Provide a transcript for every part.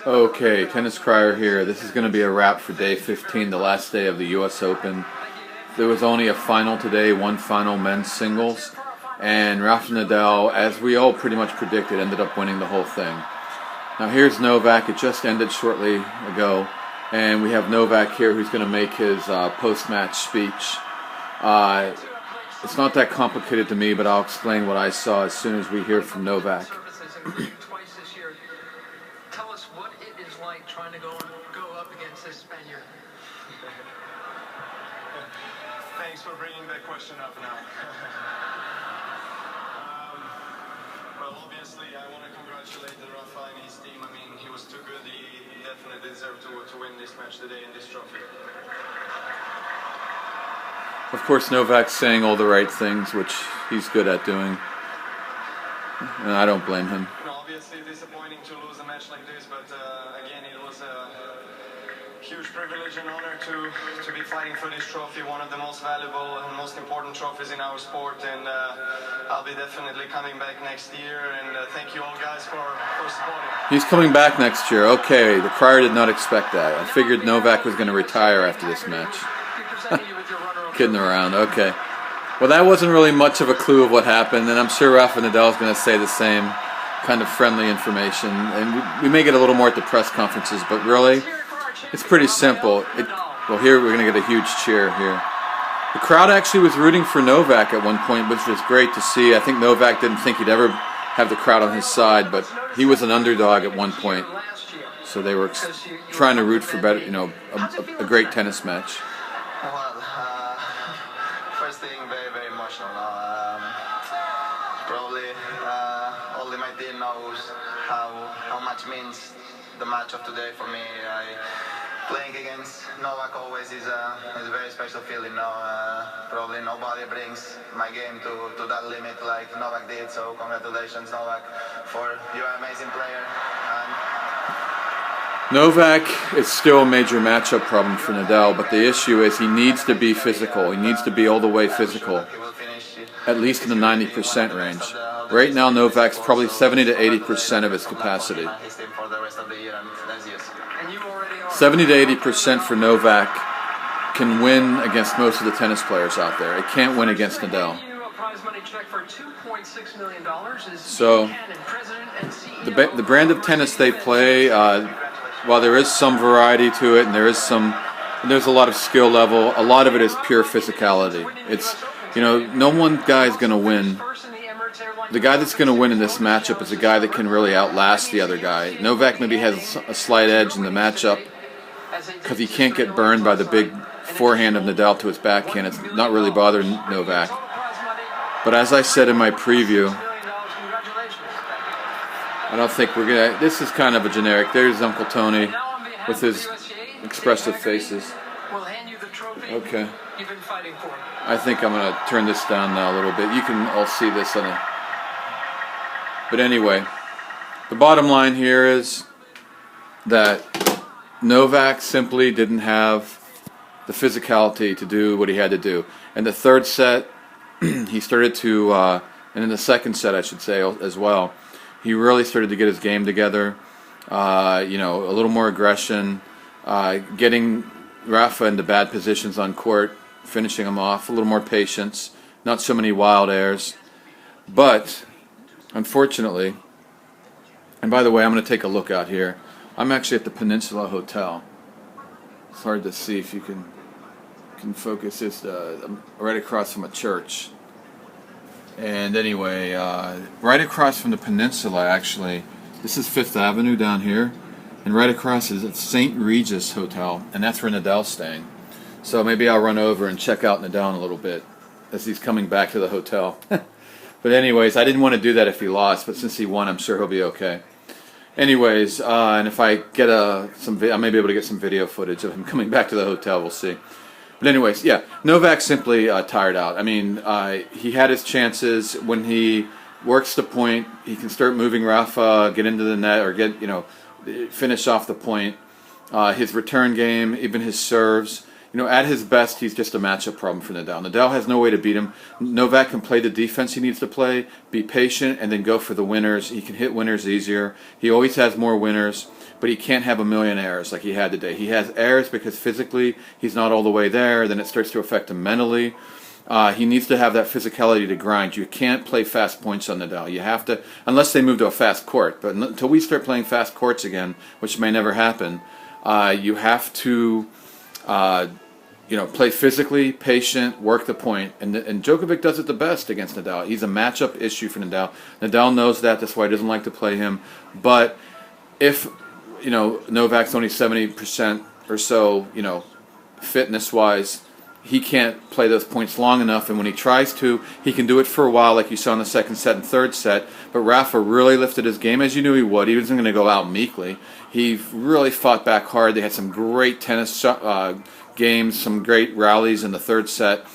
Okay, Tennis Crier here. This is going to be a wrap for day 15, the last day of the US Open. There was only a final today, one final men's singles, and Rafa Nadal, as we all pretty much predicted, ended up winning the whole thing. Now here's Novak. It just ended shortly ago, and we have Novak here who's going to make his post-match speech. It's not that complicated to me, but I'll explain what I saw as soon as we hear from Novak. Tell us what it is like trying to go up against this Spaniard. Thanks for bringing that question up now. Well, obviously, I want to congratulate Rafa and his team. I mean, he was too good. He definitely deserved to win this match today in this trophy. Of course, Novak's saying all the right things, which he's good at doing, and I don't blame him. Obviously disappointing to lose a match like this, but again, it was a huge privilege and honor to be fighting for this trophy, one of the most valuable and most important trophies in our sport, and I'll be definitely coming back next year, and thank you all guys for supporting. He's coming back next year. Okay, the Crier did not expect that. I figured Novak was going to retire after this match. Kidding around, okay. Well, that wasn't really much of a clue of what happened, and I'm sure Rafa Nadal is going to say the same kind of friendly information, and we may get a little more at the press conferences, but really, it's pretty simple. Well, here we're going to get a huge cheer here. The crowd actually was rooting for Novak at one point, which was great to see. I think Novak didn't think he'd ever have the crowd on his side, but he was an underdog at one point, so they were trying to root for better, a great tennis match. Well, first thing, very emotional. Probably only my team knows how much means the match of today for me. Playing against Novak always is a very special feeling. Probably nobody brings my game to that limit like Novak did. So congratulations, Novak, for you're an amazing player. Novak is still a major matchup problem for Nadal, but the issue is he needs to be physical. He needs to be all the way physical, at least in the 90% range. Right now, Novak's probably 70 to 80% of his capacity. 70 to 80% for Novak can win against most of the tennis players out there. It can't win against Nadal. So, the brand of tennis they play, while there is some variety to it, and there's a lot of skill level, a lot of it is pure physicality. It's, no one guy is going to win. The guy that's going to win in this matchup is a guy that can really outlast the other guy. Novak maybe has a slight edge in the matchup because he can't get burned by the big forehand of Nadal to his backhand. It's not really bothering Novak. But as I said in my preview, I don't think we're going to... This is kind of a generic. There's Uncle Tony with his expressive faces. Okay. I think I'm going to turn this down now a little bit. You can all see this on a... But anyway, the bottom line here is that Novak simply didn't have the physicality to do what he had to do. And the third set, he started to... and in the second set, I should say, as well, he really started to get his game together, a little more aggression, getting Rafa into bad positions on court, finishing him off, a little more patience, not so many wild airs. But, unfortunately, and by the way, I'm going to take a look out here. I'm actually at the Peninsula Hotel. It's hard to see if you can focus. It's right across from a church. And anyway, right across from the Peninsula, actually, this is Fifth Avenue down here, and right across is St. Regis Hotel, and that's where Nadal's staying. So maybe I'll run over and check out Nadal in a little bit as he's coming back to the hotel. But anyways, I didn't want to do that if he lost, but since he won, I'm sure he'll be okay. Anyways, and if I get I may be able to get some video footage of him coming back to the hotel. We'll see. But anyways, yeah, Novak's simply tired out. I mean, he had his chances. When he works the point, he can start moving Rafa, get into the net, or finish off the point. His return game, even his serves. At his best, he's just a matchup problem for Nadal. Nadal has no way to beat him. Novak can play the defense he needs to play, be patient, and then go for the winners. He can hit winners easier. He always has more winners. but he can't have a million errors like he had today. He has errors because physically he's not all the way there. Then it starts to affect him mentally. He needs to have that physicality to grind. You can't play fast points on Nadal. You have to, unless they move to a fast court. But until we start playing fast courts again, which may never happen, you have to, play physically, patient, work the point. And Djokovic does it the best against Nadal. He's a matchup issue for Nadal. Nadal knows that. That's why he doesn't like to play him. But if, Novak's only 70% or so, fitness-wise, he can't play those points long enough, and when he tries to, he can do it for a while like you saw in the second set and third set, but Rafa really lifted his game as you knew he would. He wasn't going to go out meekly. He really fought back hard. They had some great tennis games, some great rallies in the third set,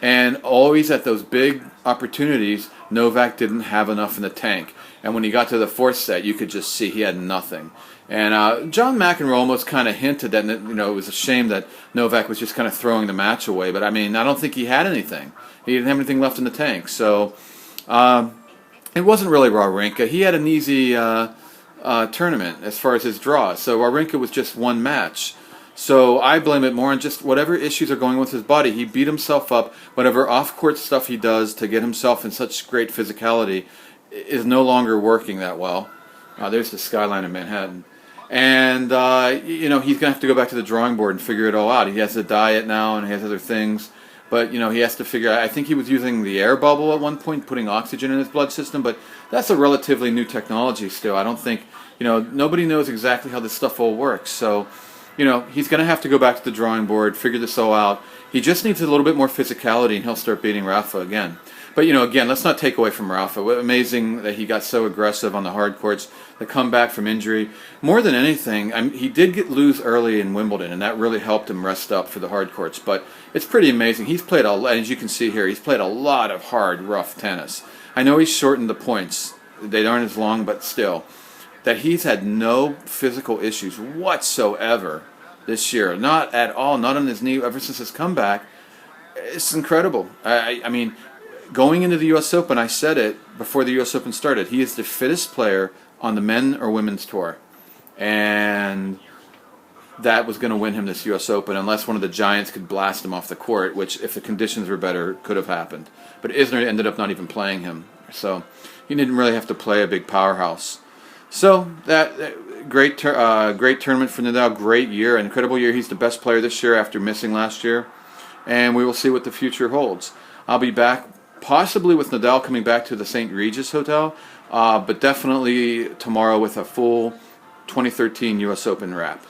and always at those big opportunities, Novak didn't have enough in the tank. And when he got to the fourth set, you could just see he had nothing. And John McEnroe almost kind of hinted that it was a shame that Novak was just kind of throwing the match away. But I mean, I don't think he had anything. He didn't have anything left in the tank. So it wasn't really Wawrinka. He had an easy tournament as far as his draw. So Wawrinka was just one match. So I blame it more on just whatever issues are going on with his body. He beat himself up. Whatever off-court stuff he does to get himself in such great physicality is no longer working that well. There's the skyline of Manhattan. And, he's going to have to go back to the drawing board and figure it all out. He has a diet now and he has other things. But, he has to figure out. I think he was using the air bubble at one point, putting oxygen in his blood system. But that's a relatively new technology still. I don't think, nobody knows exactly how this stuff all works. So, he's going to have to go back to the drawing board, figure this all out. He just needs a little bit more physicality and he'll start beating Rafa again. But, again, let's not take away from Rafa. Amazing that he got so aggressive on the hard courts, the comeback from injury. More than anything, he did lose early in Wimbledon, and that really helped him rest up for the hard courts. But it's pretty amazing. He's played, as you can see here, he's played a lot of hard, rough tennis. I know he's shortened the points. They aren't as long, but still. That he's had no physical issues whatsoever this year. Not at all, not on his knee, ever since his comeback. It's incredible. I mean, going into the U.S. Open, I said it before the U.S. Open started, he is the fittest player on the men or women's tour. And that was going to win him this U.S. Open unless one of the giants could blast him off the court, which, if the conditions were better, could have happened. But Isner ended up not even playing him. So he didn't really have to play a big powerhouse. So that great tournament for Nadal, great year, incredible year. He's the best player this year after missing last year. And we will see what the future holds. I'll be back possibly with Nadal coming back to the St. Regis Hotel, but definitely tomorrow with a full 2013 U.S. Open wrap.